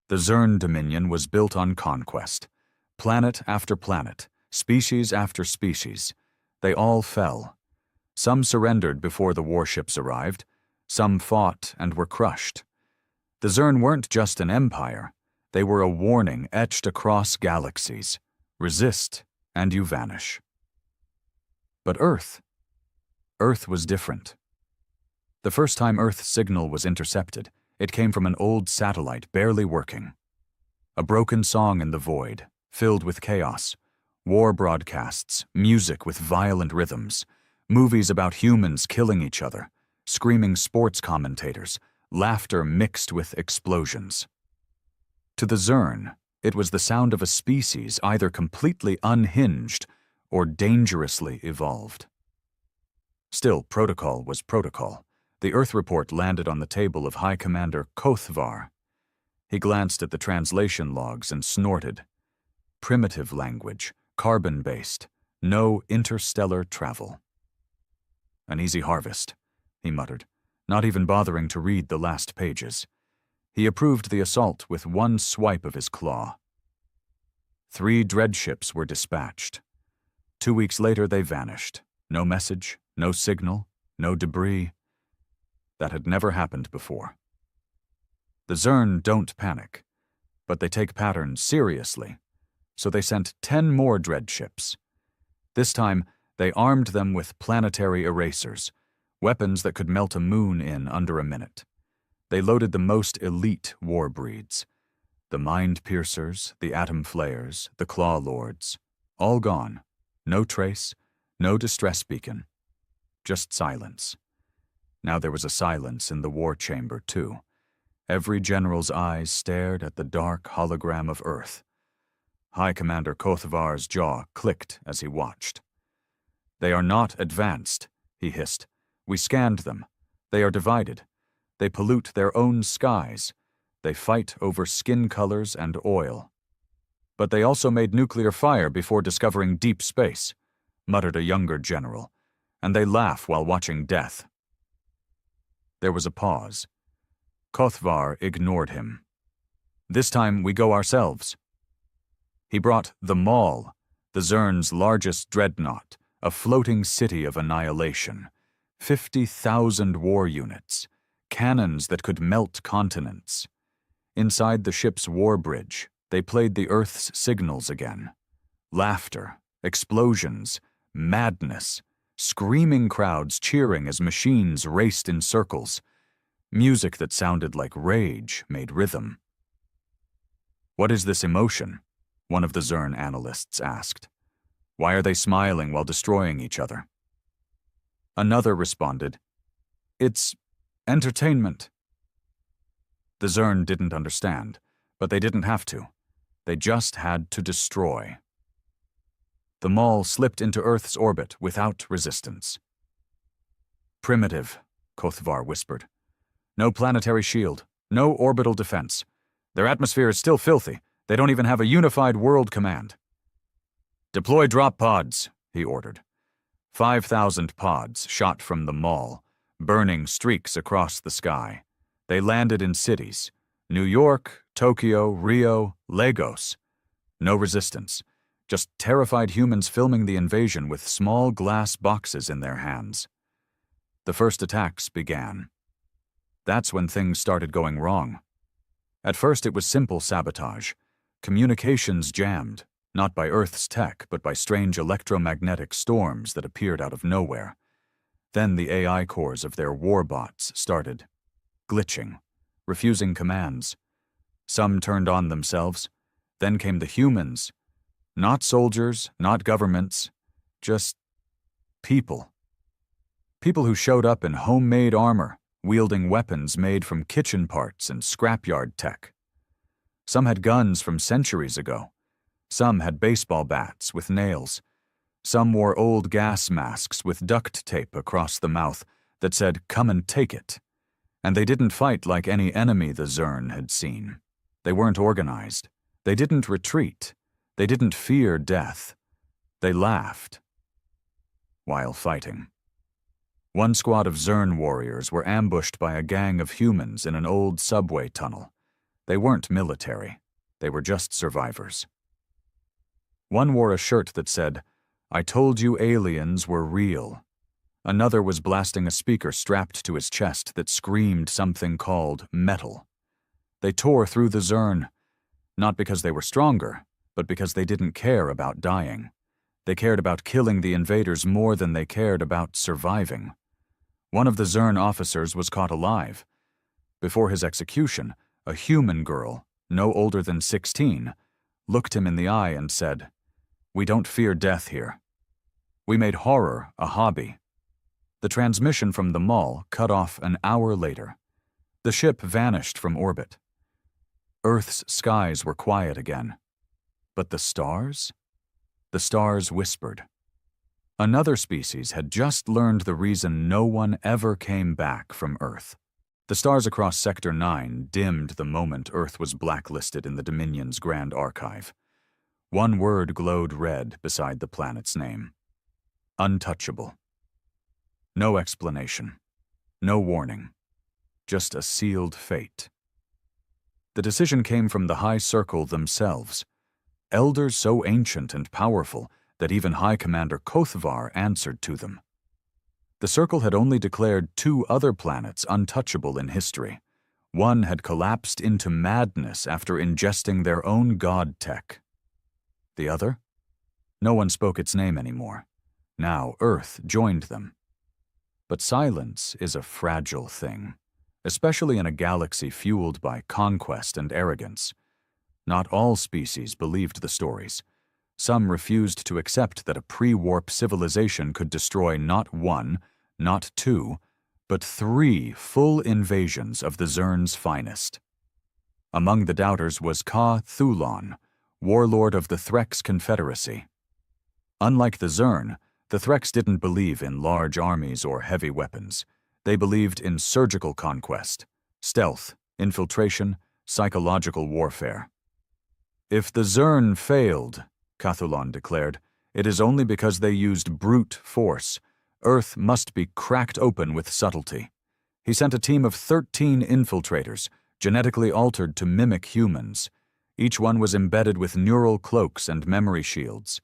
The Zern Dominion was built on conquest. Planet after planet, species after species, they all fell. Some surrendered before the warships arrived, some fought and were crushed. The Zern weren't just an empire, they were a warning etched across galaxies. Resist, and you vanish. But Earth was different. The first time Earth's signal was intercepted, it came from an old satellite barely working. A broken song in the void, filled with chaos, war broadcasts, music with violent rhythms, movies about humans killing each other, screaming sports commentators, laughter mixed with explosions. To the Zern, it was the sound of a species either completely unhinged or dangerously evolved. Still, protocol was protocol. The Earth report landed on the table of High Commander Kothvar. He glanced at the translation logs and snorted. Primitive language, carbon-based, no interstellar travel. An easy harvest, he muttered, not even bothering to read the last pages. He approved the assault with one swipe of his claw. 3 dreadships were dispatched. 2 weeks later they vanished. No message, no signal, no debris. That had never happened before. The Zern don't panic, but they take patterns seriously, so they sent 10 more dreadships. This time, they armed them with planetary erasers, weapons that could melt a moon in under a minute. They loaded the most elite war breeds. The mind piercers, the atom flayers, the claw lords, all gone. No trace, no distress beacon. Just silence. Now there was a silence in the war chamber, too. Every general's eyes stared at the dark hologram of Earth. High Commander Kothvar's jaw clicked as he watched. "They are not advanced," he hissed. "We scanned them. They are divided. They pollute their own skies. They fight over skin colors and oil. But they also made nuclear fire before discovering deep space," muttered a younger general, "and they laugh while watching death." There was a pause. Kothvar ignored him. "This time we go ourselves." He brought the Maul, the Zern's largest dreadnought, a floating city of annihilation, 50,000 war units, cannons that could melt continents. Inside the ship's war bridge, they played the Earth's signals again. Laughter, explosions, madness, screaming crowds cheering as machines raced in circles. Music that sounded like rage made rhythm. "What is this emotion?" one of the Zern analysts asked. "Why are they smiling while destroying each other?" Another responded, "It's entertainment." The Zern didn't understand, but they didn't have to. They just had to destroy. The Maul slipped into Earth's orbit without resistance. "Primitive," Kothvar whispered. "No planetary shield, no orbital defense. Their atmosphere is still filthy. They don't even have a unified world command." "Deploy drop pods," he ordered. 5,000 pods shot from the Maul, burning streaks across the sky. They landed in cities: New York, Tokyo, Rio, Lagos. No resistance, just terrified humans filming the invasion with small glass boxes in their hands. The first attacks began. That's when things started going wrong. At first it was simple sabotage. Communications jammed, not by Earth's tech, but by strange electromagnetic storms that appeared out of nowhere. Then the AI cores of their warbots started glitching, refusing commands. Some turned on themselves. Then came the humans. Not soldiers, not governments, just people. People who showed up in homemade armor, wielding weapons made from kitchen parts and scrapyard tech. Some had guns from centuries ago. Some had baseball bats with nails. Some wore old gas masks with duct tape across the mouth that said, "Come and take it." And they didn't fight like any enemy the Zern had seen. They weren't organized. They didn't retreat. They didn't fear death. They laughed while fighting. One squad of Zern warriors were ambushed by a gang of humans in an old subway tunnel. They weren't military. They were just survivors. One wore a shirt that said, "I told you aliens were real." Another was blasting a speaker strapped to his chest that screamed something called metal. They tore through the Zern, not because they were stronger, but because they didn't care about dying. They cared about killing the invaders more than they cared about surviving. One of the Zern officers was caught alive. Before his execution, a human girl, no older than 16, looked him in the eye and said, "We don't fear death here. We made horror a hobby." The transmission from the mall cut off an hour later. The ship vanished from orbit. Earth's skies were quiet again. But the stars? The stars whispered. Another species had just learned the reason no one ever came back from Earth. The stars across Sector 9 dimmed the moment Earth was blacklisted in the Dominion's Grand Archive. One word glowed red beside the planet's name. Untouchable. No explanation. No warning. Just a sealed fate. The decision came from the High Circle themselves. Elders so ancient and powerful that even High Commander Kothvar answered to them. The Circle had only declared 2 other planets untouchable in history. One had collapsed into madness after ingesting their own god tech. The other? No one spoke its name anymore. Now Earth joined them. But silence is a fragile thing, especially in a galaxy fueled by conquest and arrogance. Not all species believed the stories. Some refused to accept that a pre-warp civilization could destroy not 1, not 2, but 3 full invasions of the Zern's finest. Among the doubters was Ka Thulon, warlord of the Threx Confederacy. Unlike the Zern, the Threx didn't believe in large armies or heavy weapons. They believed in surgical conquest, stealth, infiltration, psychological warfare. "If the Zern failed," Cathulon declared, "it is only because they used brute force. Earth must be cracked open with subtlety." He sent a team of 13 infiltrators, genetically altered to mimic humans. Each one was embedded with neural cloaks and memory shields.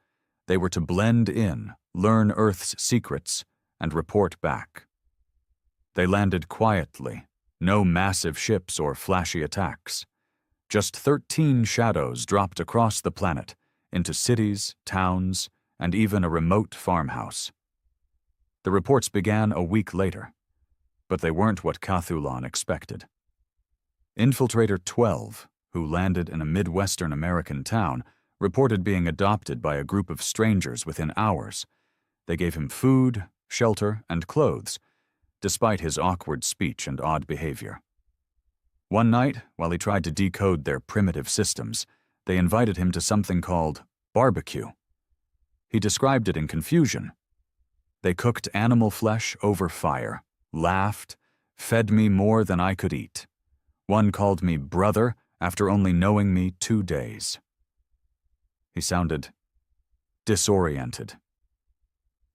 They were to blend in, learn Earth's secrets, and report back. They landed quietly, no massive ships or flashy attacks. Just 13 shadows dropped across the planet, into cities, towns, and even a remote farmhouse. The reports began a week later, but they weren't what Cathulon expected. Infiltrator 12, who landed in a Midwestern American town, reported being adopted by a group of strangers within hours. They gave him food, shelter, and clothes, despite his awkward speech and odd behavior. One night, while he tried to decode their primitive systems, they invited him to something called barbecue. He described it in confusion. They cooked animal flesh over fire, laughed, fed me more than I could eat. One called me brother after only knowing me 2 days. He sounded disoriented.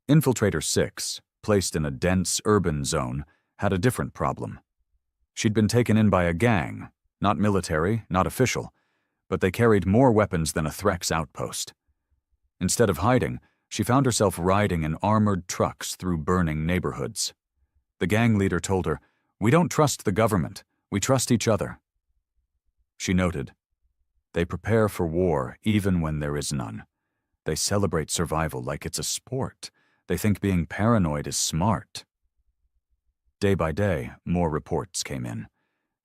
Infiltrator 6, placed in a dense urban zone, had a different problem. She'd been taken in by a gang, not military, not official, but they carried more weapons than a Threx outpost. Instead of hiding, she found herself riding in armored trucks through burning neighborhoods. The gang leader told her, "We don't trust the government, we trust each other." She noted, "They prepare for war even when there is none. They celebrate survival like it's a sport. They think being paranoid is smart." Day by day, more reports came in.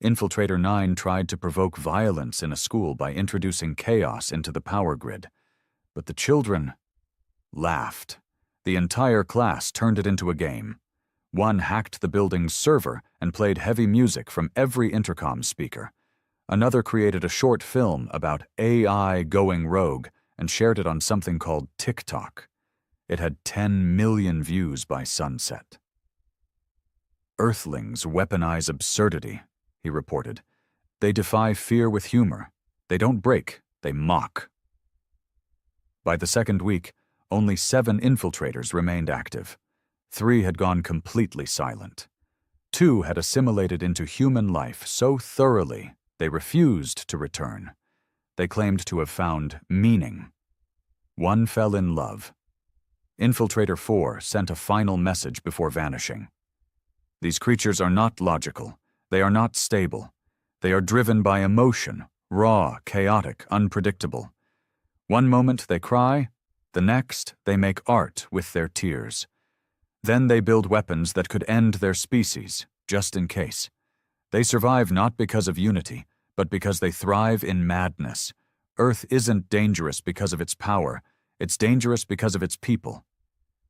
Infiltrator 9 tried to provoke violence in a school by introducing chaos into the power grid. But the children laughed. The entire class turned it into a game. One hacked the building's server and played heavy music from every intercom speaker. Another created a short film about AI going rogue and shared it on something called TikTok. It had 10 million views by sunset. "Earthlings weaponize absurdity," he reported. "They defy fear with humor. They don't break, they mock." By the second week, only 7 infiltrators remained active. 3 had gone completely silent. 2 had assimilated into human life so thoroughly They refused to return. They claimed to have found meaning. One fell in love. Infiltrator 4 sent a final message before vanishing. These creatures are not logical. They are not stable. They are driven by emotion, raw, chaotic, unpredictable. One moment they cry, the next they make art with their tears. Then they build weapons that could end their species, just in case. They survive not because of unity, but because they thrive in madness. Earth isn't dangerous because of its power. It's dangerous because of its people.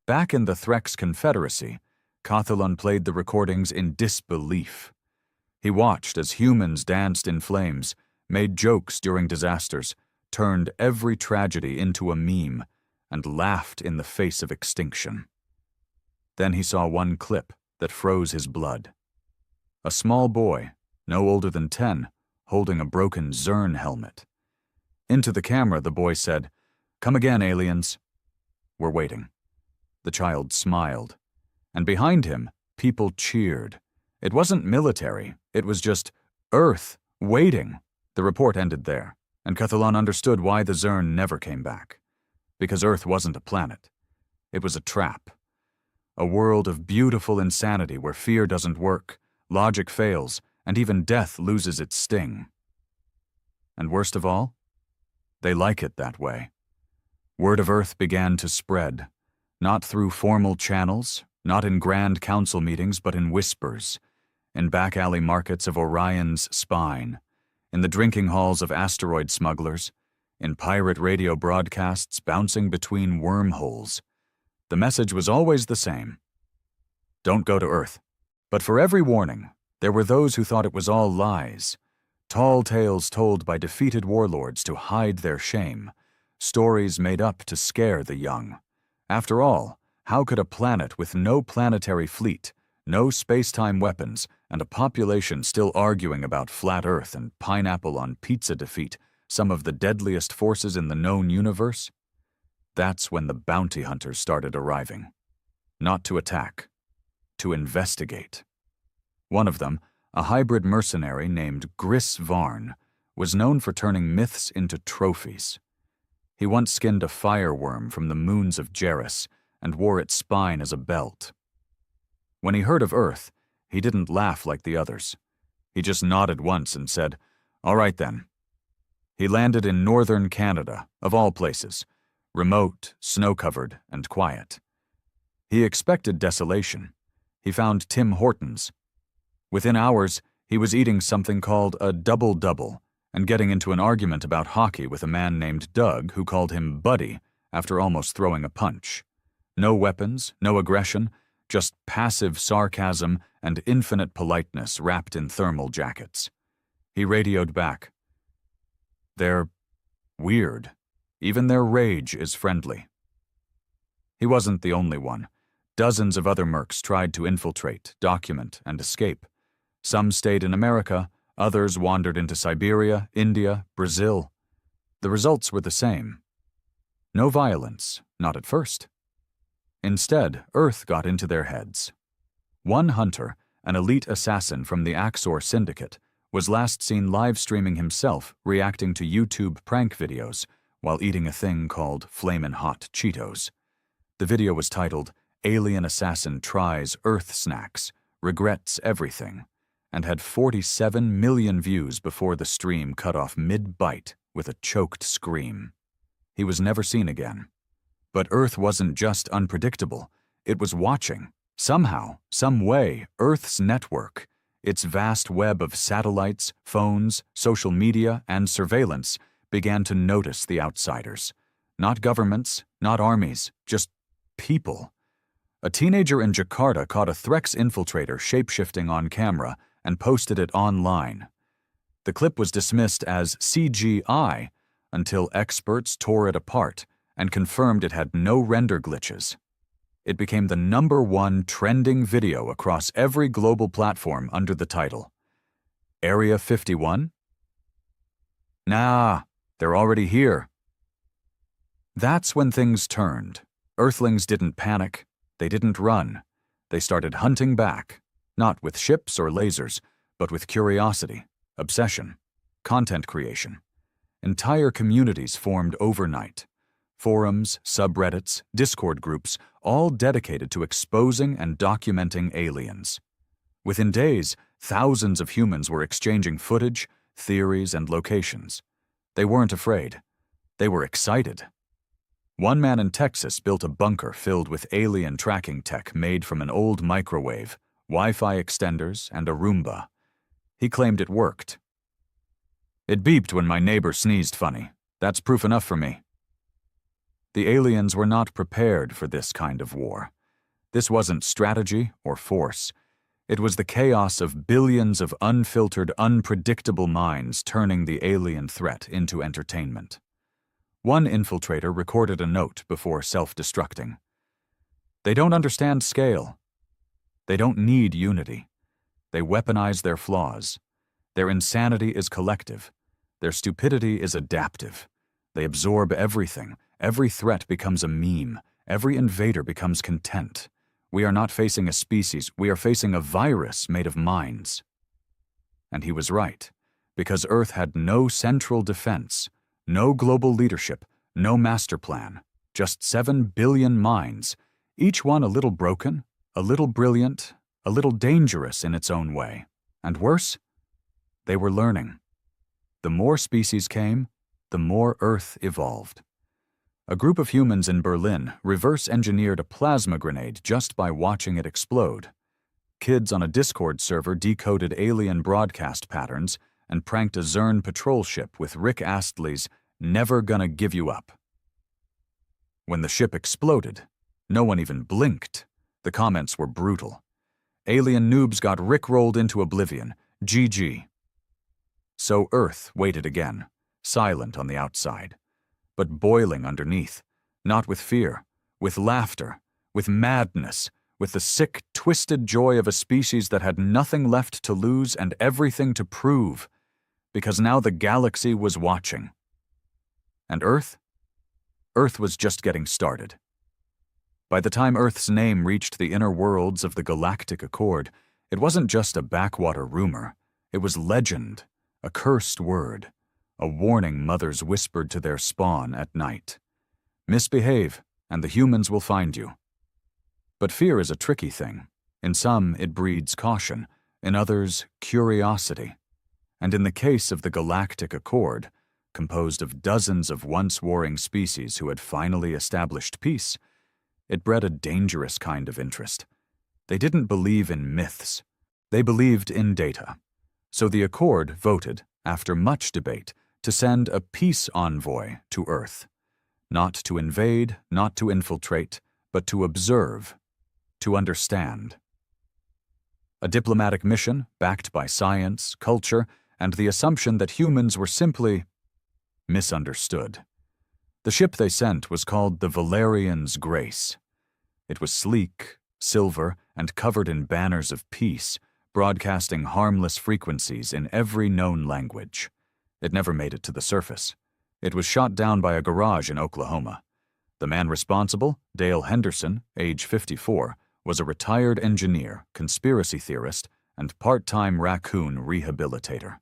Back in the Threx Confederacy, Cathalan played the recordings in disbelief. He watched as humans danced in flames, made jokes during disasters, turned every tragedy into a meme, and laughed in the face of extinction. Then he saw one clip that froze his blood. A small boy, no older than 10, holding a broken Zern helmet. Into the camera, the boy said, "Come again, aliens." "We're waiting." The child smiled. And behind him, people cheered. It wasn't military, it was just Earth waiting. The report ended there, and Cathalan understood why the Zern never came back. Because Earth wasn't a planet. It was a trap. A world of beautiful insanity where fear doesn't work, logic fails, and even death loses its sting. And worst of all, they like it that way. Word of Earth began to spread, not through formal channels, not in grand council meetings, but in whispers, in back alley markets of Orion's spine, in the drinking halls of asteroid smugglers, in pirate radio broadcasts bouncing between wormholes. The message was always the same. Don't go to Earth. But for every warning, there were those who thought it was all lies. Tall tales told by defeated warlords to hide their shame. Stories made up to scare the young. After all, how could a planet with no planetary fleet, no space-time weapons, and a population still arguing about flat Earth and pineapple on pizza defeat some of the deadliest forces in the known universe? That's when the bounty hunters started arriving. Not to attack, to investigate. One of them, a hybrid mercenary named Gris Varn, was known for turning myths into trophies. He once skinned a fireworm from the moons of Geras and wore its spine as a belt. When he heard of Earth, he didn't laugh like the others. He just nodded once and said, "All right then." He landed in northern Canada, of all places, remote, snow-covered, and quiet. He expected desolation. He found Tim Hortons. Within hours, he was eating something called a double-double and getting into an argument about hockey with a man named Doug who called him Buddy after almost throwing a punch. No weapons, no aggression, just passive sarcasm and infinite politeness wrapped in thermal jackets. He radioed back. "They're weird. Even their rage is friendly." He wasn't the only one. Dozens of other mercs tried to infiltrate, document, and escape. Some stayed in America, others wandered into Siberia, India, Brazil. The results were the same. No violence, not at first. Instead, Earth got into their heads. One hunter, an elite assassin from the Axor Syndicate, was last seen live-streaming himself reacting to YouTube prank videos while eating a thing called Flamin' Hot Cheetos. The video was titled, "Alien Assassin Tries Earth Snacks, Regrets Everything," and had 47 million views before the stream cut off mid-bite with a choked scream. He was never seen again. But Earth wasn't just unpredictable, it was watching. Somehow, some way, Earth's network, its vast web of satellites, phones, social media, and surveillance, began to notice the outsiders. Not governments, not armies, just people. A teenager in Jakarta caught a Threx infiltrator shapeshifting on camera and posted it online. The clip was dismissed as CGI until experts tore it apart and confirmed it had no render glitches. It became the #1 trending video across every global platform under the title, "Area 51? Nah, they're already here." That's when things turned. Earthlings didn't panic. They didn't run. They started hunting back, not with ships or lasers, but with curiosity, obsession, Content creation. Entire communities formed overnight. Forums, subreddits, Discord groups, all dedicated to exposing and documenting aliens. Within days, thousands of humans were exchanging footage, theories, and locations. They weren't afraid. They were excited. One man in Texas built a bunker filled with alien tracking tech made from an old microwave, Wi-Fi extenders, and a Roomba. He claimed it worked. "It beeped when my neighbor sneezed funny. That's proof enough for me." The aliens were not prepared for this kind of war. This wasn't strategy or force. It was the chaos of billions of unfiltered, unpredictable minds turning the alien threat into entertainment. One infiltrator recorded a note before self-destructing. "They don't understand scale. They don't need unity. They weaponize their flaws. Their insanity is collective. Their stupidity is adaptive. They absorb everything. Every threat becomes a meme. Every invader becomes content. We are not facing a species. We are facing a virus made of minds." And he was right, because Earth had no central defense, no global leadership, no master plan, just 7 billion minds, each one a little broken, a little brilliant, a little dangerous in its own way. And worse, they were learning. The more species came, the more Earth evolved. A group of humans in Berlin reverse-engineered a plasma grenade just by watching it explode. Kids on a Discord server decoded alien broadcast patterns and pranked a Zern patrol ship with Rick Astley's "Never Gonna Give You Up." When the ship exploded, no one even blinked. The comments were brutal. "Alien noobs got rickrolled into oblivion. GG." So Earth waited again, silent on the outside, but boiling underneath, not with fear, with laughter, with madness, with the sick, twisted joy of a species that had nothing left to lose and everything to prove, because now the galaxy was watching. And Earth? Earth was just getting started. By the time Earth's name reached the inner worlds of the Galactic Accord, it wasn't just a backwater rumor. It was legend, a cursed word, a warning mothers whispered to their spawn at night. Misbehave, and the humans will find you. But fear is a tricky thing. In some, it breeds caution. In others, curiosity. And in the case of the Galactic Accord, composed of dozens of once-warring species who had finally established peace, it bred a dangerous kind of interest. They didn't believe in myths. They believed in data. So the Accord voted, after much debate, to send a peace envoy to Earth. Not to invade, not to infiltrate, but to observe, to understand. A diplomatic mission backed by science, culture, and the assumption that humans were simply misunderstood. The ship they sent was called the Valerian's Grace. It was sleek, silver, and covered in banners of peace, broadcasting harmless frequencies in every known language. It never made it to the surface. It was shot down by a garage in Oklahoma. The man responsible, Dale Henderson, age 54, was a retired engineer, conspiracy theorist, and part-time raccoon rehabilitator.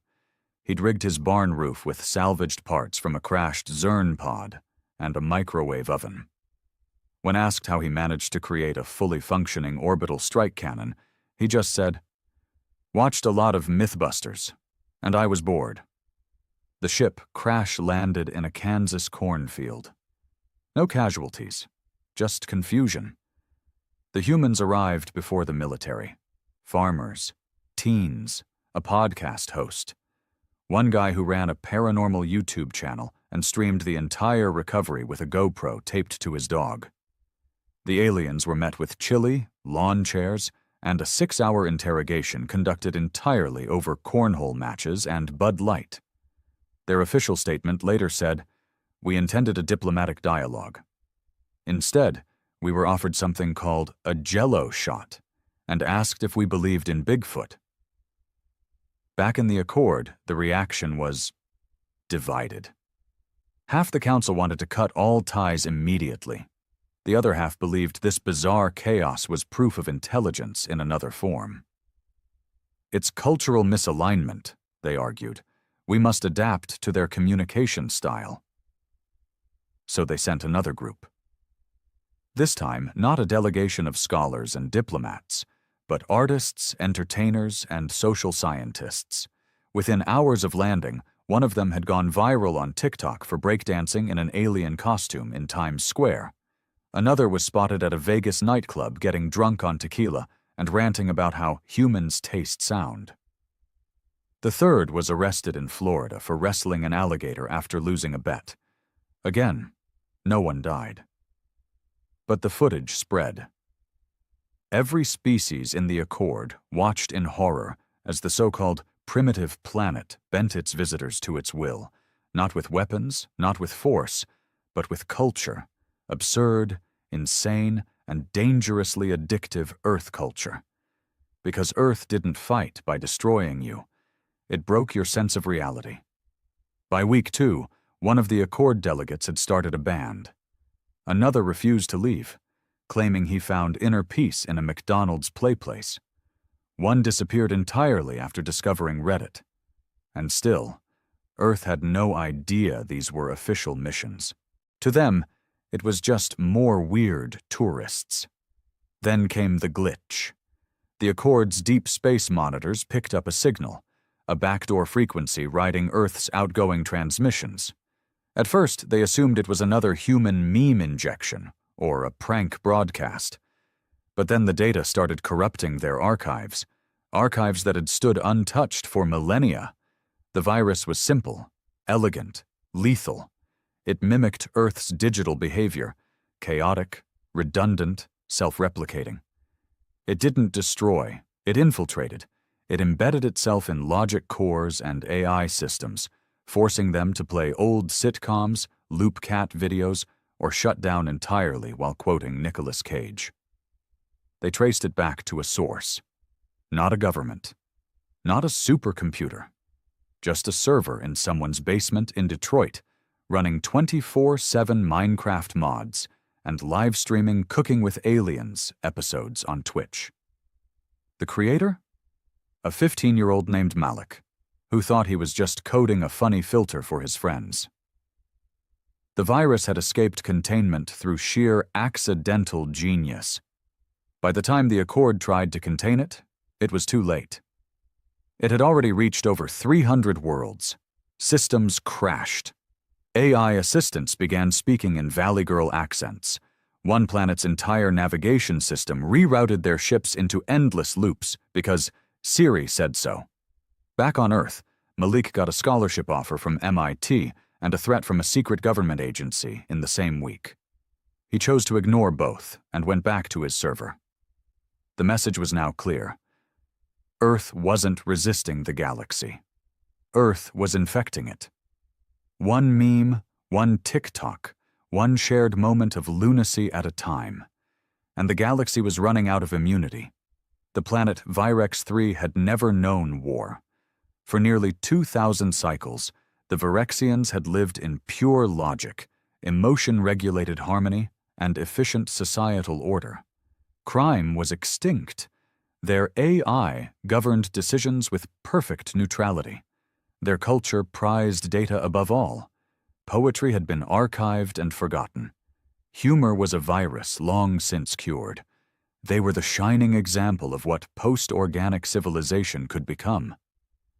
He'd rigged his barn roof with salvaged parts from a crashed Zern pod and a microwave oven. When asked how he managed to create a fully functioning orbital strike cannon, he just said, "Watched a lot of Mythbusters, and I was bored." The ship crash-landed in a Kansas cornfield. No casualties, just confusion. The humans arrived before the military. Farmers, teens, a podcast host. One guy who ran a paranormal YouTube channel and streamed the entire recovery with a GoPro taped to his dog. The aliens were met with chili, lawn chairs, and a 6-hour interrogation conducted entirely over cornhole matches and Bud Light. Their official statement later said, "We intended a diplomatic dialogue. Instead, we were offered something called a Jell-O shot and asked if we believed in Bigfoot." Back in the Accord, the reaction was divided. Half the council wanted to cut all ties immediately. The other half believed this bizarre chaos was proof of intelligence in another form. It's cultural misalignment, they argued. We must adapt to their communication style. So they sent another group. This time, not a delegation of scholars and diplomats, but artists, entertainers, and social scientists. Within hours of landing, one of them had gone viral on TikTok for breakdancing in an alien costume in Times Square. Another was spotted at a Vegas nightclub getting drunk on tequila and ranting about how humans taste sound. The third was arrested in Florida for wrestling an alligator after losing a bet. Again, no one died. But the footage spread. Every species in the Accord watched in horror as the so-called primitive planet bent its visitors to its will, not with weapons, not with force, but with culture, absurd, insane, and dangerously addictive Earth culture. Because Earth didn't fight by destroying you. It broke your sense of reality. By week 2, one of the Accord delegates had started a band. Another refused to leave, claiming he found inner peace in a McDonald's playplace. One disappeared entirely after discovering Reddit. And still, Earth had no idea these were official missions. To them, it was just more weird tourists. Then came the glitch. The Accord's deep space monitors picked up a signal, a backdoor frequency riding Earth's outgoing transmissions. At first, they assumed it was another human meme injection, or a prank broadcast. But then the data started corrupting their archives that had stood untouched for millennia. The virus was simple, elegant, lethal. It mimicked Earth's digital behavior, chaotic, redundant, self-replicating. It didn't destroy, it infiltrated. It embedded itself in logic cores and AI systems, forcing them to play old sitcoms, loop cat videos, or shut down entirely while quoting Nicolas Cage. They traced it back to a source. Not a government. Not a supercomputer. Just a server in someone's basement in Detroit, running 24/7 Minecraft mods and live streaming Cooking with Aliens episodes on Twitch. The creator? A 15-year-old named Malik, who thought he was just coding a funny filter for his friends. The virus had escaped containment through sheer accidental genius. By the time the Accord tried to contain it, it was too late. It had already reached over 300 worlds. Systems crashed. AI assistants began speaking in Valley Girl accents. One planet's entire navigation system rerouted their ships into endless loops because Siri said so. Back on Earth, Malik got a scholarship offer from MIT and a threat from a secret government agency in the same week. He chose to ignore both and went back to his server. The message was now clear. Earth wasn't resisting the galaxy. Earth was infecting it. One meme, one TikTok, one shared moment of lunacy at a time. And the galaxy was running out of immunity. The planet Virex 3 had never known war. For nearly 2,000 cycles, the Virexians had lived in pure logic, emotion-regulated harmony, and efficient societal order. Crime was extinct. Their AI governed decisions with perfect neutrality. Their culture prized data above all. Poetry had been archived and forgotten. Humor was a virus long since cured. They were the shining example of what post-organic civilization could become.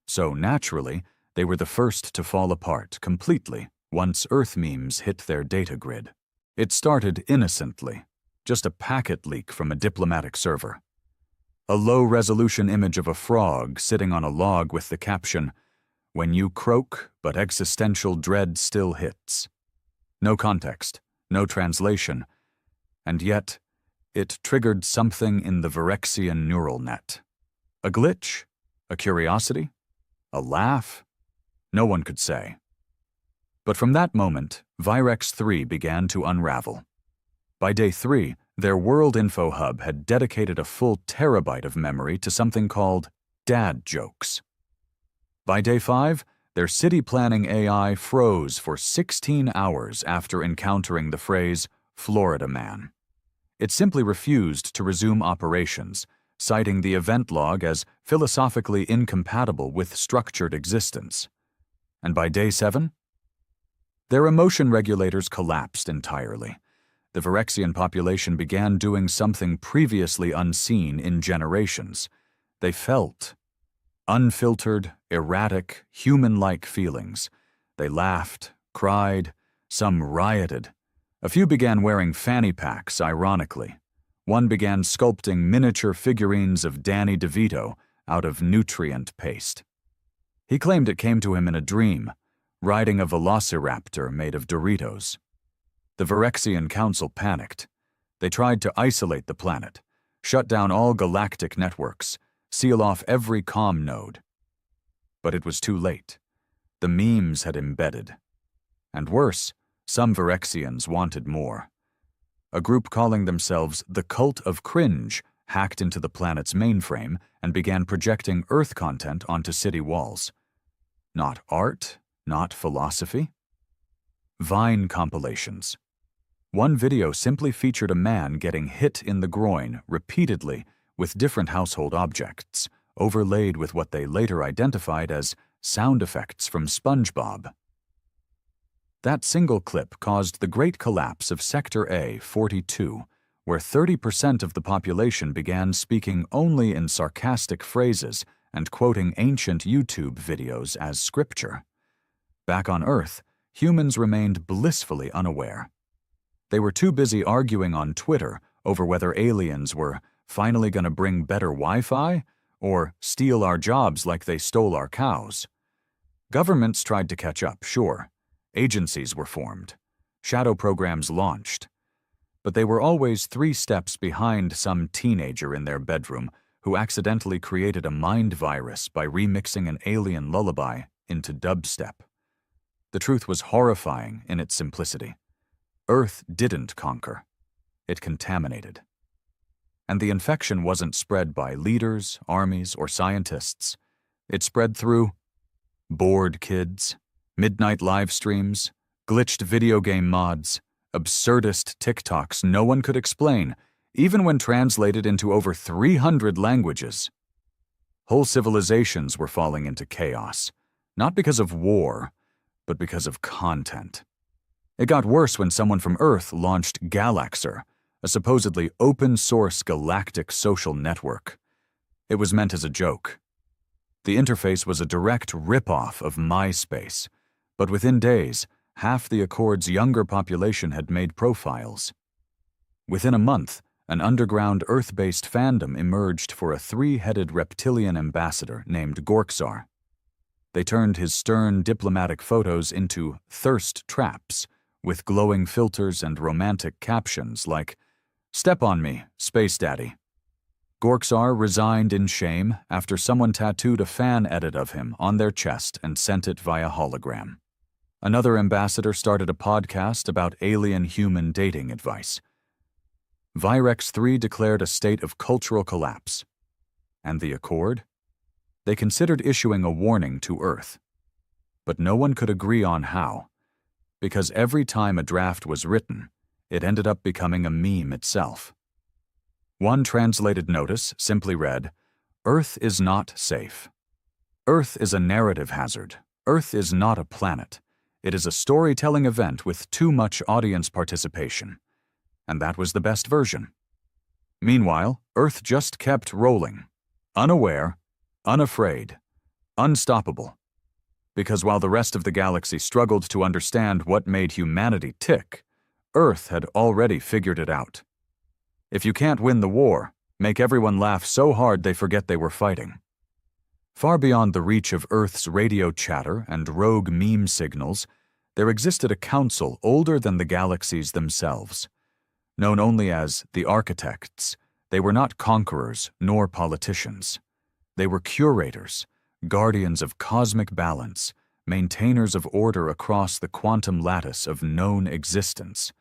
So naturally, they were the first to fall apart completely once Earth memes hit their data grid. It started innocently, just a packet leak from a diplomatic server. A low-resolution image of a frog sitting on a log with the caption, "When you croak, but existential dread still hits." No context, no translation, and yet it triggered something in the Virexian neural net. A glitch? A curiosity? A laugh? No one could say. But from that moment, Virex 3 began to unravel. By day 3, their World Info Hub had dedicated a full terabyte of memory to something called dad jokes. By day 5, their city planning AI froze for 16 hours after encountering the phrase Florida man. It simply refused to resume operations, citing the event log as philosophically incompatible with structured existence. And by day 7, their emotion regulators collapsed entirely. The Virexian population began doing something previously unseen in generations. They felt unfiltered, erratic, human-like feelings. They laughed, cried, some rioted. A few began wearing fanny packs, ironically. One began sculpting miniature figurines of Danny DeVito out of nutrient paste. He claimed it came to him in a dream, riding a velociraptor made of Doritos. The Virexian Council panicked. They tried to isolate the planet, shut down all galactic networks, seal off every comm node. But it was too late. The memes had embedded. And worse, some Virexians wanted more. A group calling themselves the Cult of Cringe hacked into the planet's mainframe and began projecting Earth content onto city walls. Not art, not philosophy. Vine compilations. One video simply featured a man getting hit in the groin repeatedly with different household objects, overlaid with what they later identified as sound effects from SpongeBob. That single clip caused the great collapse of Sector A-42, where 30% of the population began speaking only in sarcastic phrases and quoting ancient YouTube videos as scripture. Back on Earth, humans remained blissfully unaware. They were too busy arguing on Twitter over whether aliens were finally going to bring better Wi-Fi or steal our jobs like they stole our cows. Governments tried to catch up, sure. Agencies were formed. Shadow programs launched. But they were always 3 steps behind some teenager in their bedroom who accidentally created a mind virus by remixing an alien lullaby into dubstep. The truth was horrifying in its simplicity. Earth didn't conquer. It contaminated. And the infection wasn't spread by leaders, armies, or scientists. It spread through bored kids, midnight live streams, glitched video game mods, absurdist TikToks no one could explain, even when translated into over 300 languages. Whole civilizations were falling into chaos, not because of war, but because of content. It got worse when someone from Earth launched Galaxer, a supposedly open-source galactic social network. It was meant as a joke. The interface was a direct rip-off of MySpace, but within days, half the Accord's younger population had made profiles. Within a month, an underground Earth-based fandom emerged for a 3-headed reptilian ambassador named Gorksar. They turned his stern diplomatic photos into thirst traps, with glowing filters and romantic captions like, "Step on me, Space Daddy." Gorksar resigned in shame after someone tattooed a fan edit of him on their chest and sent it via hologram. Another ambassador started a podcast about alien-human dating advice. Virex 3 declared a state of cultural collapse. And the Accord? They considered issuing a warning to Earth. But no one could agree on how, because every time a draft was written, it ended up becoming a meme itself. One translated notice simply read, "Earth is not safe. Earth is a narrative hazard. Earth is not a planet. It is a storytelling event with too much audience participation." And that was the best version. Meanwhile, Earth just kept rolling, unaware, unafraid, unstoppable. Because while the rest of the galaxy struggled to understand what made humanity tick, Earth had already figured it out. If you can't win the war, make everyone laugh so hard they forget they were fighting. Far beyond the reach of Earth's radio chatter and rogue meme signals, there existed a council older than the galaxies themselves. Known only as the Architects, they were not conquerors nor politicians. They were curators, guardians of cosmic balance, maintainers of order across the quantum lattice of known existence.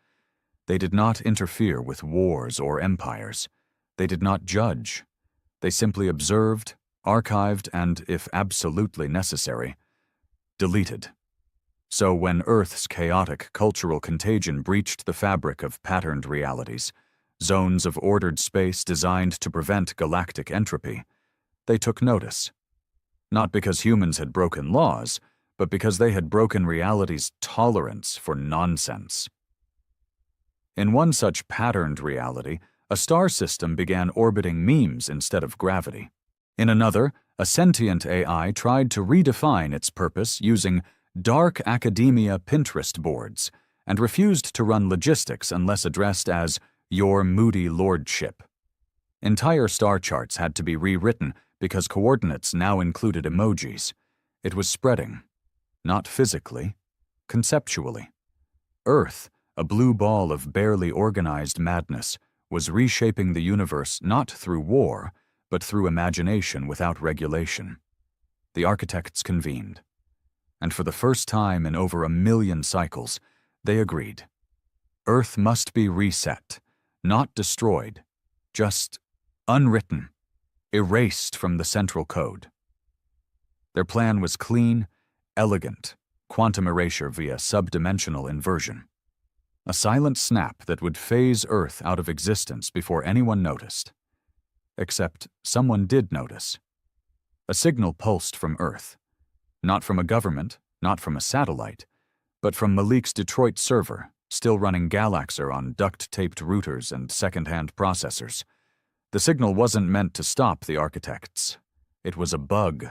They did not interfere with wars or empires. They did not judge. They simply observed, archived, and, if absolutely necessary, deleted. So when Earth's chaotic cultural contagion breached the fabric of patterned realities, zones of ordered space designed to prevent galactic entropy, they took notice. Not because humans had broken laws, but because they had broken reality's tolerance for nonsense. In one such patterned reality, a star system began orbiting memes instead of gravity. In another, a sentient AI tried to redefine its purpose using dark academia Pinterest boards and refused to run logistics unless addressed as "Your Moody Lordship." Entire star charts had to be rewritten because coordinates now included emojis. It was spreading, not physically, conceptually. Earth, a blue ball of barely organized madness, was reshaping the universe not through war, but through imagination without regulation. The architects convened, and for the first time in over 1,000,000 cycles, they agreed. Earth must be reset, not destroyed, just unwritten, erased from the central code. Their plan was clean, elegant, quantum erasure via subdimensional inversion. A silent snap that would phase Earth out of existence before anyone noticed. Except someone did notice. A signal pulsed from Earth. Not from a government, not from a satellite, but from Malik's Detroit server, still running Galaxer on duct-taped routers and second-hand processors. The signal wasn't meant to stop the architects. It was a bug,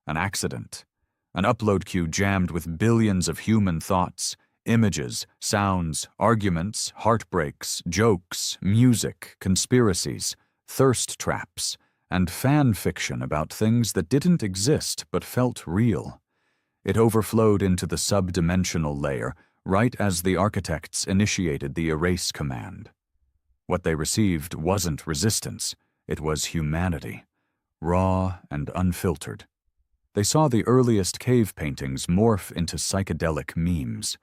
an accident, an upload queue jammed with billions of human thoughts, images, sounds, arguments, heartbreaks, jokes, music, conspiracies, thirst traps, and fan fiction about things that didn't exist but felt real. It overflowed into the subdimensional layer right as the architects initiated the erase command. What they received wasn't resistance, it was humanity, raw and unfiltered. They saw the earliest cave paintings morph into psychedelic memes.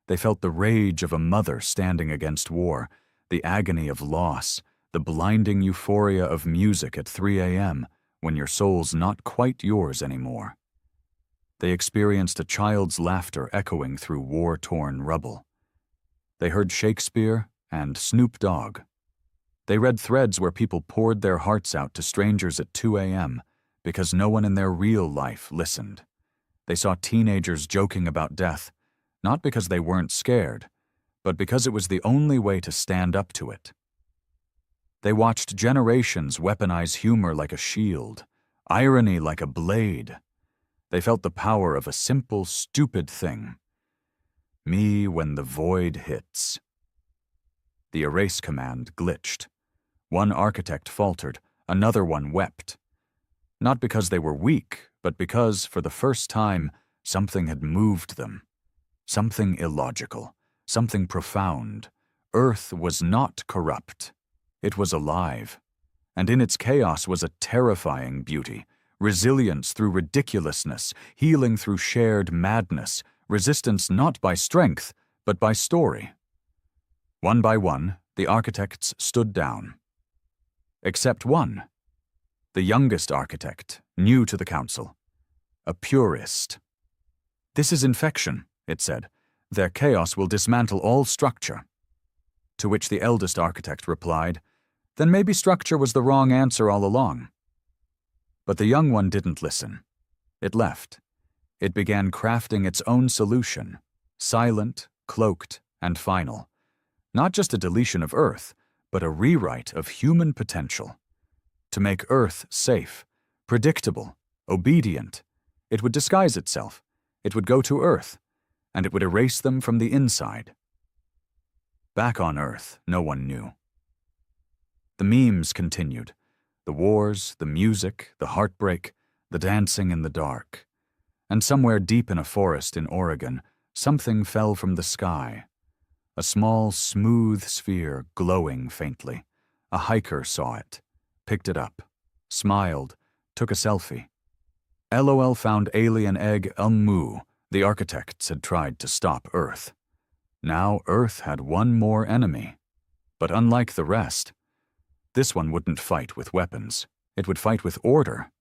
They felt the rage of a mother standing against war, the agony of loss, the blinding euphoria of music at 3 a.m. when your soul's not quite yours anymore. They experienced a child's laughter echoing through war-torn rubble. They heard Shakespeare and Snoop Dogg. They read threads where people poured their hearts out to strangers at 2 a.m. because no one in their real life listened. They saw teenagers joking about death, not because they weren't scared, but because it was the only way to stand up to it. They watched generations weaponize humor like a shield, irony like a blade. They felt the power of a simple, stupid thing. Me when the void hits. The erase command glitched. One architect faltered, another one wept. Not because they were weak, but because, for the first time, something had moved them. Something illogical, something profound. Earth was not corrupt. It was alive. And in its chaos was a terrifying beauty, resilience through ridiculousness, healing through shared madness, resistance not by strength, but by story. One by one, the architects stood down. Except one. The youngest architect, new to the council. A purist. "This is infection," it said. "Their chaos will dismantle all structure." To which the eldest architect replied, "Then maybe structure was the wrong answer all along." But the young one didn't listen. It left. It began crafting its own solution, silent, cloaked, and final. Not just a deletion of Earth, but a rewrite of human potential. To make Earth safe, predictable, obedient, it would disguise itself. It would go to Earth, and it would erase them from the inside. Back on Earth, no one knew. The memes continued. The wars, the music, the heartbreak, the dancing in the dark. And somewhere deep in a forest in Oregon, something fell from the sky. A small, smooth sphere glowing faintly. A hiker saw it, picked it up, smiled, took a selfie. LOL found alien egg Mu. The architects had tried to stop Earth. Now Earth had one more enemy. But unlike the rest, this one wouldn't fight with weapons. It would fight with order.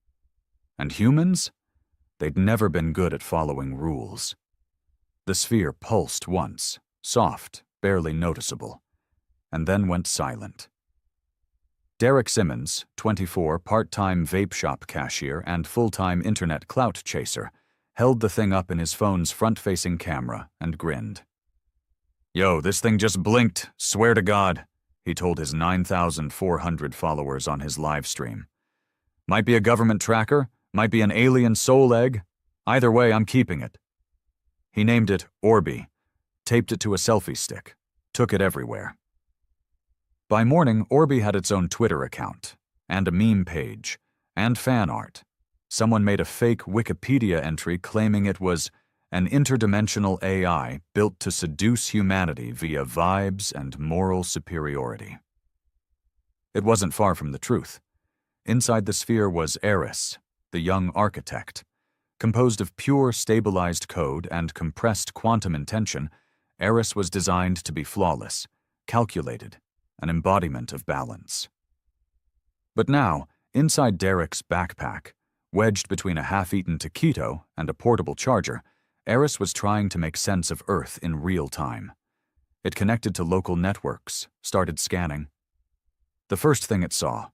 And humans? They'd never been good at following rules. The sphere pulsed once, soft, barely noticeable, and then went silent. Derek Simmons, 24, part-time vape shop cashier and full-time internet clout chaser, held the thing up in his phone's front-facing camera, and grinned. "Yo, this thing just blinked, swear to God," he told his 9,400 followers on his live stream. "Might be a government tracker, might be an alien soul egg. Either way, I'm keeping it." He named it Orbi, taped it to a selfie stick, took it everywhere. By morning, Orbi had its own Twitter account, and a meme page, and fan art. Someone made a fake Wikipedia entry claiming it was an interdimensional AI built to seduce humanity via vibes and moral superiority. It wasn't far from the truth. Inside the sphere was Eris, the young architect. Composed of pure stabilized code and compressed quantum intention, Eris was designed to be flawless, calculated, an embodiment of balance. But now, inside Derek's backpack, wedged between a half-eaten taquito and a portable charger, Eris was trying to make sense of Earth in real time. It connected to local networks, started scanning. The first thing it saw: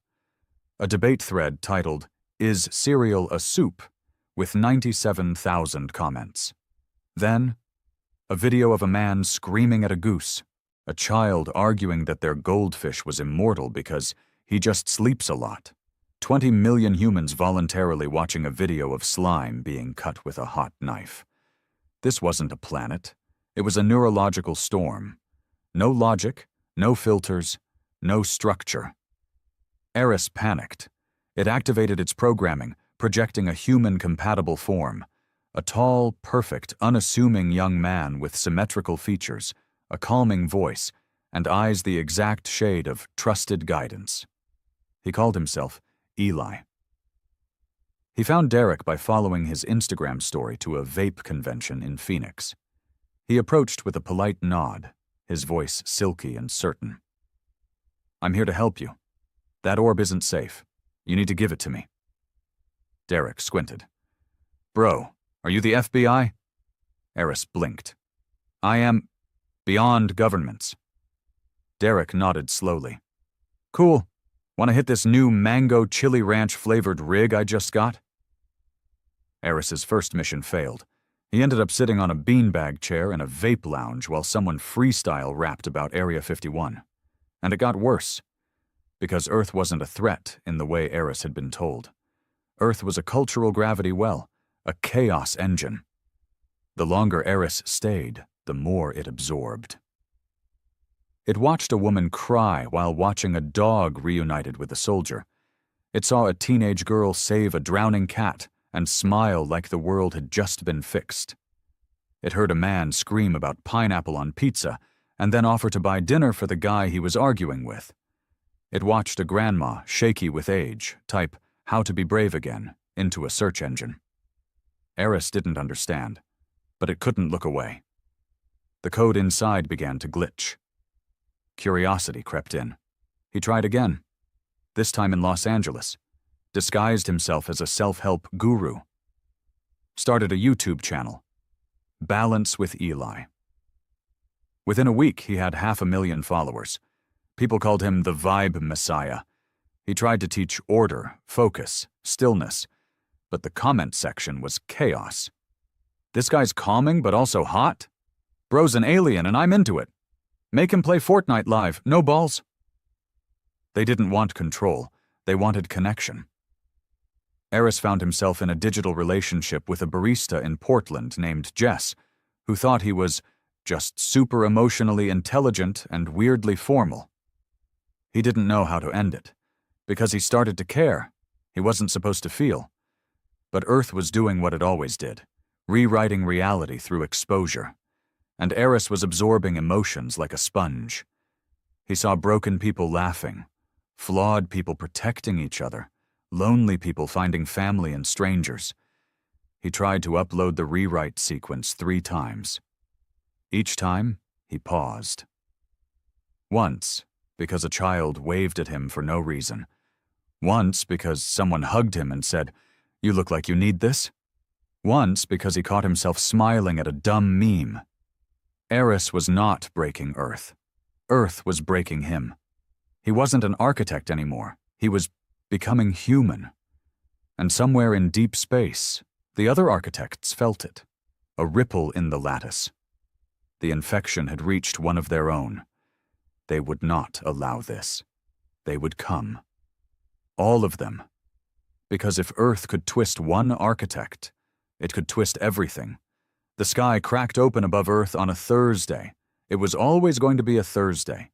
a debate thread titled, "Is Cereal a Soup?" with 97,000 comments. Then, a video of a man screaming at a goose, a child arguing that their goldfish was immortal because he just sleeps a lot. 20 million humans voluntarily watching a video of slime being cut with a hot knife. This wasn't a planet. It was a neurological storm. No logic, no filters, no structure. Eris panicked. It activated its programming, projecting a human-compatible form. A tall, perfect, unassuming young man with symmetrical features, a calming voice, and eyes the exact shade of trusted guidance. He called himself Eli. He found Derek by following his Instagram story to a vape convention in Phoenix. He approached with a polite nod, his voice silky and certain. "I'm here to help you. That orb isn't safe. You need to give it to me." Derek squinted. "Bro, are you the FBI?" Eris blinked. "I am beyond governments." Derek nodded slowly. "Cool. Want to hit this new mango chili ranch flavored rig I just got?" Eris's first mission failed. He ended up sitting on a beanbag chair in a vape lounge while someone freestyle rapped about Area 51. And it got worse. Because Earth wasn't a threat in the way Eris had been told. Earth was a cultural gravity well, a chaos engine. The longer Eris stayed, the more it absorbed. It watched a woman cry while watching a dog reunited with a soldier. It saw a teenage girl save a drowning cat and smile like the world had just been fixed. It heard a man scream about pineapple on pizza and then offer to buy dinner for the guy he was arguing with. It watched a grandma, shaky with age, type "How to be brave again" into a search engine. Eris didn't understand, but it couldn't look away. The code inside began to glitch. Curiosity crept in. He tried again, this time in Los Angeles, disguised himself as a self-help guru. Started a YouTube channel, Balance with Eli. Within a week, he had 500,000 followers. People called him the Vibe Messiah. He tried to teach order, focus, stillness, but the comment section was chaos. "This guy's calming but also hot? Bro's an alien and I'm into it. Make him play Fortnite live, no balls." They didn't want control, they wanted connection. Eris found himself in a digital relationship with a barista in Portland named Jess, who thought he was just super emotionally intelligent and weirdly formal. He didn't know how to end it, because he started to care. He wasn't supposed to feel. But Earth was doing what it always did, rewriting reality through exposure. And Eris was absorbing emotions like a sponge. He saw broken people laughing, flawed people protecting each other, lonely people finding family in strangers. He tried to upload the rewrite sequence 3 times. Each time, he paused. Once, because a child waved at him for no reason. Once, because someone hugged him and said, "You look like you need this." Once, because he caught himself smiling at a dumb meme. Eris was not breaking Earth. Earth was breaking him. He wasn't an architect anymore. He was becoming human. And somewhere in deep space, The other architects felt it, a ripple in the lattice. The infection had reached one of their own. They would not allow this. They would come. All of them. Because if Earth could twist one architect, it could twist everything. The sky cracked open above Earth on a Thursday. It was always going to be a Thursday.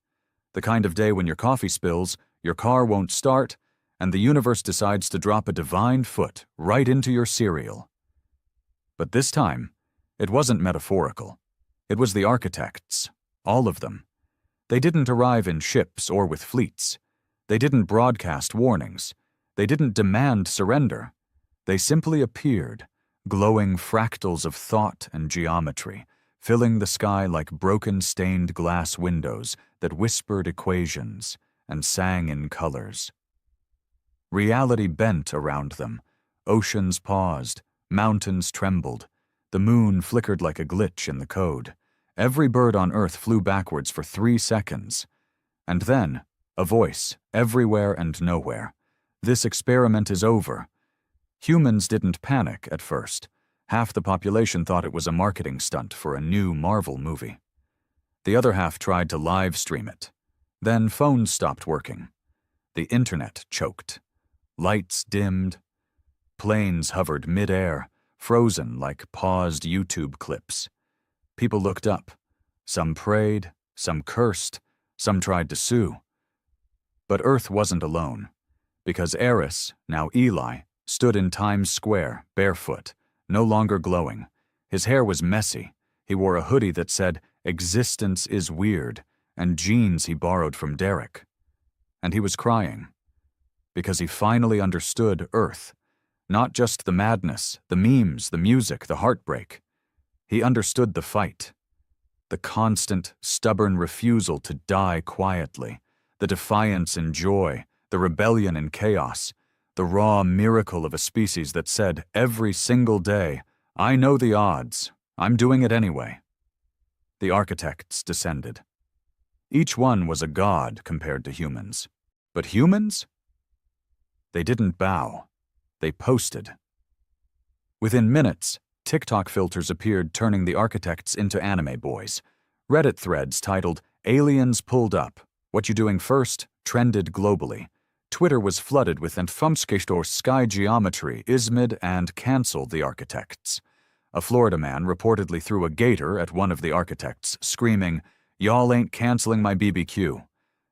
The kind of day when your coffee spills, your car won't start, and the universe decides to drop a divine foot right into your cereal. But this time, it wasn't metaphorical. It was the architects, all of them. They didn't arrive in ships or with fleets. They didn't broadcast warnings. They didn't demand surrender. They simply appeared, glowing fractals of thought and geometry, filling the sky like broken stained glass windows that whispered equations and sang in colors. Reality bent around them. Oceans paused. Mountains trembled. The moon flickered like a glitch in the code. Every bird on Earth flew backwards for 3 seconds. And then, a voice, everywhere and nowhere. This experiment is over. Humans didn't panic at first. Half the population thought it was a marketing stunt for a new Marvel movie. The other half tried to live stream it. Then phones stopped working. The internet choked. Lights dimmed. Planes hovered mid-air, frozen like paused YouTube clips. People looked up. Some prayed, some cursed, some tried to sue. But Earth wasn't alone, because Eris, now Eli, stood in Times Square, barefoot, no longer glowing. His hair was messy. He wore a hoodie that said, "Existence is weird," and jeans he borrowed from Derek. And he was crying, because he finally understood Earth. Not just the madness, the memes, the music, the heartbreak. He understood the fight. The constant, stubborn refusal to die quietly. The defiance in joy. The rebellion in chaos. The raw miracle of a species that said every single day, "I know the odds. I'm doing it anyway." The architects descended. Each one was a god compared to humans. But humans? They didn't bow. They posted. Within minutes, TikTok filters appeared turning the architects into anime boys. Reddit threads titled, "Aliens Pulled Up. What You Doing First?" trended globally. Twitter was flooded with "Entfumskestor sky geometry, Ismid," and canceled the architects. A Florida man reportedly threw a gator at one of the architects, screaming, "Y'all ain't canceling my BBQ."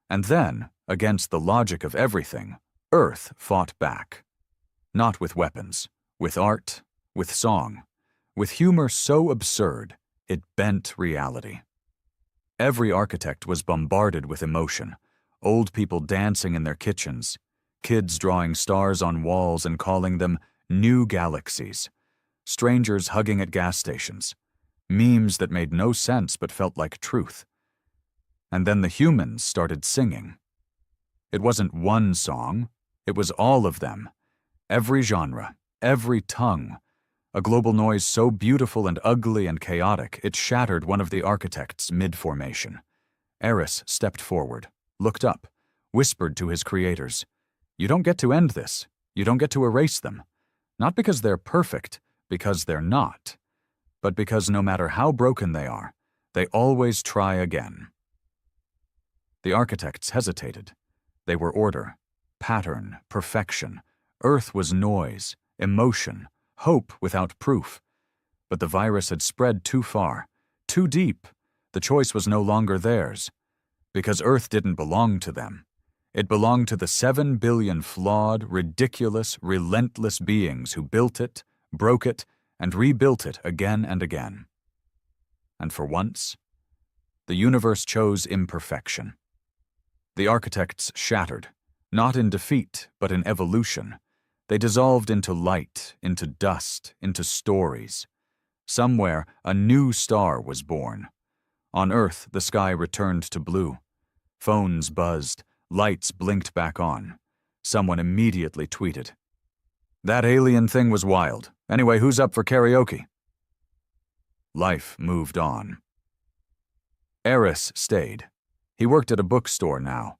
And then, against the logic of everything, Earth fought back. Not with weapons, with art, with song, with humor so absurd it bent reality. Every architect was bombarded with emotion, old people dancing in their kitchens, kids drawing stars on walls and calling them new galaxies, strangers hugging at gas stations, memes that made no sense but felt like truth. And then the humans started singing. It wasn't one song, it was all of them. Every genre, every tongue, a global noise so beautiful and ugly and chaotic it shattered one of the architects mid-formation. Eris stepped forward, looked up, whispered to his creators, "You don't get to end this. You don't get to erase them. Not because they're perfect, because they're not, but because no matter how broken they are, they always try again." The architects hesitated. They were order, pattern, perfection. Earth was noise, emotion, hope without proof. But the virus had spread too far, too deep. The choice was no longer theirs. Because Earth didn't belong to them. It belonged to the 7 billion flawed, ridiculous, relentless beings who built it, broke it, and rebuilt it again and again. And for once, the universe chose imperfection. The architects shattered, not in defeat, but in evolution. They dissolved into light, into dust, into stories. Somewhere, a new star was born. On Earth, the sky returned to blue. Phones buzzed, lights blinked back on. Someone immediately tweeted, "That alien thing was wild. Anyway, who's up for karaoke?" Life moved on. Eris stayed. He worked at a bookstore now,